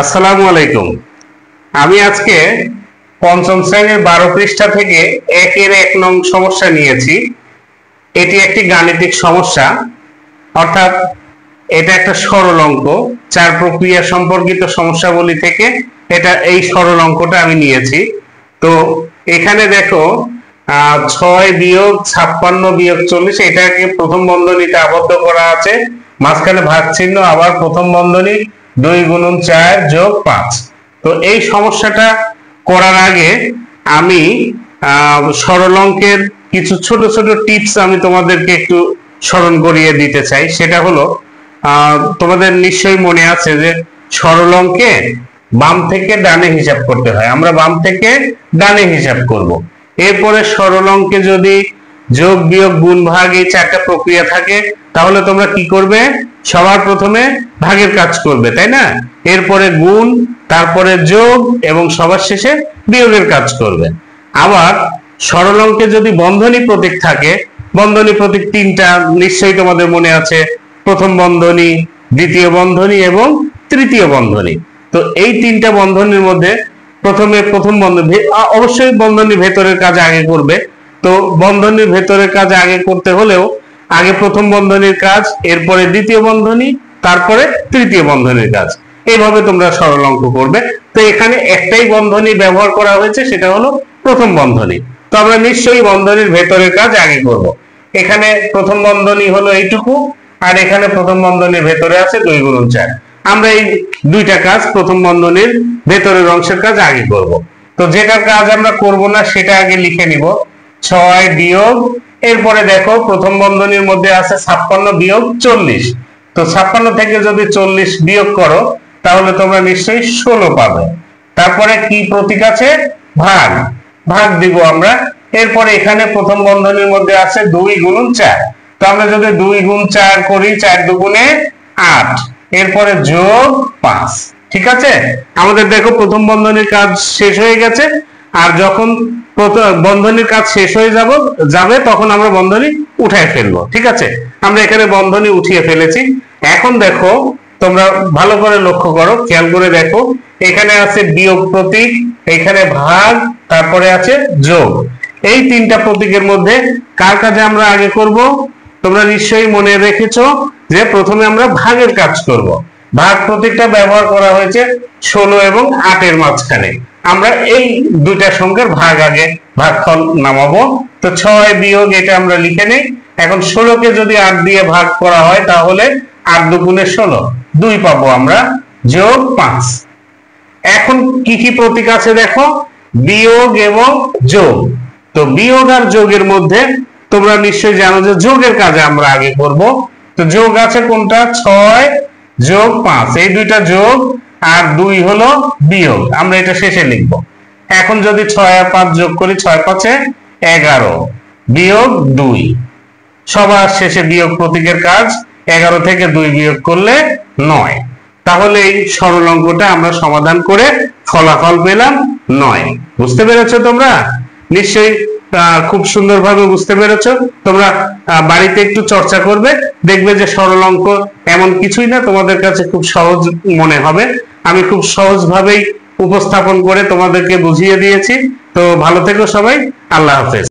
আসসালামু আলাইকুম। আমি আজকে পঞ্চম শ্রেণীর 12 পৃষ্ঠা থেকে 1-1 নং সমস্যা নিয়েছি। এটি একটি গাণিতিক সমস্যা, অর্থাৎ এটা একটা সরল অঙ্ক। চার প্রক্রিয়া সম্পর্কিত সমস্যাবলী থেকে এই সরল অঙ্কটা আমি নিয়েছি। তো এখানে দেখো 6-56-40, এটাকে প্রথম বন্ধনীতে আবদ্ধ করা আছে, মাঝখানে ভাগ চিহ্ন, আবার প্রথম বন্ধনী 2 × 4 + 5। তো এই সমস্যাটা করার আগে আমি সরল অঙ্কের কিছু ছোট ছোট টিপস আমি তোমাদেরকে একটু স্মরণ করিয়ে দিতে চাই। সেটা হলো, তোমাদের নিশ্চয়ই মনে আছে যে সরল অঙ্কে বাম থেকে ডানে হিসাব করতে হয়। আমরা বাম থেকে ডানে হিসাব করব। এরপরে সরল অঙ্কে যদি যোগ বিয়োগ গুণ ভাগ এই চারটা প্রক্রিয়া থাকে, তাহলে তোমরা কি করবে? সবার প্রথমে ভাগের কাজ করবে, তাই না? এরপরে গুণ, তারপরে যোগ এবং সবার শেষে বিয়োগের কাজ করবে। আবার সরল অঙ্কে যদি বন্ধনী প্রতীক থাকে, বন্ধনী প্রতীক তিনটা নিশ্চয়ই তোমাদের মনে আছে, প্রথম বন্ধনী, দ্বিতীয় বন্ধনী এবং তৃতীয় বন্ধনী। তো এই তিনটা বন্ধনীর মধ্যে প্রথমে প্রথম বন্ধনী, অবশ্যই বন্ধনীর ভেতরের কাজ আগে করবে। তো বন্ধনীর ভেতরের কাজ আগে করতে হলেও আগে প্রথম বন্ধনীর কাজ, এরপরে দ্বিতীয় বন্ধনী, তারপরে তৃতীয় বন্ধনীর কাজ। এইভাবে তোমরা সরল অঙ্ক করবে। তো এখানে একটাই বন্ধনী ব্যবহার করা হয়েছে, সেটা হলো প্রথম বন্ধনী। তো আমরা নিশ্চয়ই বন্ধনীর ভেতরের কাজ আগে করব। এখানে প্রথম বন্ধনী হলো এইটুকু, আর এখানে প্রথম বন্ধনীর ভেতরে আছে 2 × 4। আমরা এই দুইটা কাজ, প্রথম বন্ধনীর ভেতরের অংশের কাজ আগে করব। তো যেটা কাজ আমরা করব না সেটা আগে লিখে নিব। 6 বিয়োগ, এরপরে দেখো প্রথম বন্ধনীর মধ্যে আছে 56 - 40। তো 56 থেকে যদি 40 বিয়োগ করো, তাহলে তোমরা নিশ্চয়ই 16 পাবে। তারপরে কি প্রতীক আছে? ভাগ, ভাগ দিব আমরা। এরপরে এখানে প্রথম বন্ধনীর মধ্যে আছে 2 × 4। তো আমরা যদি 2 × 4 করি, 4 × 2 = 8, এরপরে যোগ 5। ঠিক আছে, আমাদের দেখো প্রথম বন্ধনীর কাজ শেষ হয়ে গেছে। আর যখন বন্ধনীর কাজ শেষ হয়ে যাবে তখন আমরা বন্ধনী উঠায় ফেলবো। ঠিক আছে, আমরা এখানে বন্ধনী উঠিয়ে ফেলেছি। এখন দেখো, তোমরা ভালো করে লক্ষ্য করো, খেয়াল করে দেখো, এখানে আছে বিয়োগ প্রতীক, এখানে ভাগ, তারপরে আছে যোগ। এই তিনটা প্রতীকের মধ্যে কার কাজে আমরা আগে করব? তোমরা নিশ্চয়ই মনে রেখেছো যে প্রথমে আমরা ভাগের কাজ করব। ভাগ প্রতীকটা ব্যবহার করা হয়েছে 16 এবং 8 এর মাঝখানে। আমরা এই দুইটা সংখ্যার ভাগ আগে ভাগফল নামাবো। তো 6 বিয়োগ, এটা আমরা লিখে নেই। এখন 16 কে যদি 8 দিয়ে ভাগ করা হয়, তাহলে 8 × 2 = 16, 2 পাবো আমরা, যোগ 5। এখন কি কি প্রতীক আছে দেখো, বিয়োগ এবং যোগ। তো বিয়োগ আর যোগের মধ্যে তোমরা নিশ্চয়ই জানো যে যোগের কাজে আমরা আগে করব। তো যোগ আছে কোনটা? 6 যোগ 5, এই দুইটা যোগ, আর 2 হলো বিয়োগ, আমরা এটা শেষে লিখব। এখন যদি 6 আর 5 যোগ করি, 6 × 5 = 11, বিয়োগ 2, সবার শেষে বিয়োগ প্রতীকের কাজ। 11 থেকে 2 বিয়োগ করলে 9। তাহলে এই সরল অঙ্কটা আমরা সমাধান করে ফলাফল পেলাম 9। বুঝতে পেরেছো তোমরা? নিশ্চয়ই খুব সুন্দরভাবে বুঝতে পেরেছো। তোমরা বাড়িতে একটু চর্চা করবে, দেখবে যে সরল অঙ্ক এমন কিছুই না, তোমাদের কাছে খুব সহজ মনে হবে। আমি খুব সহজভাবেই উপস্থাপন করে তোমাদেরকে বুঝিয়ে দিয়েছি। তো ভালো থেকো সবাই, আল্লাহ হাফেজ।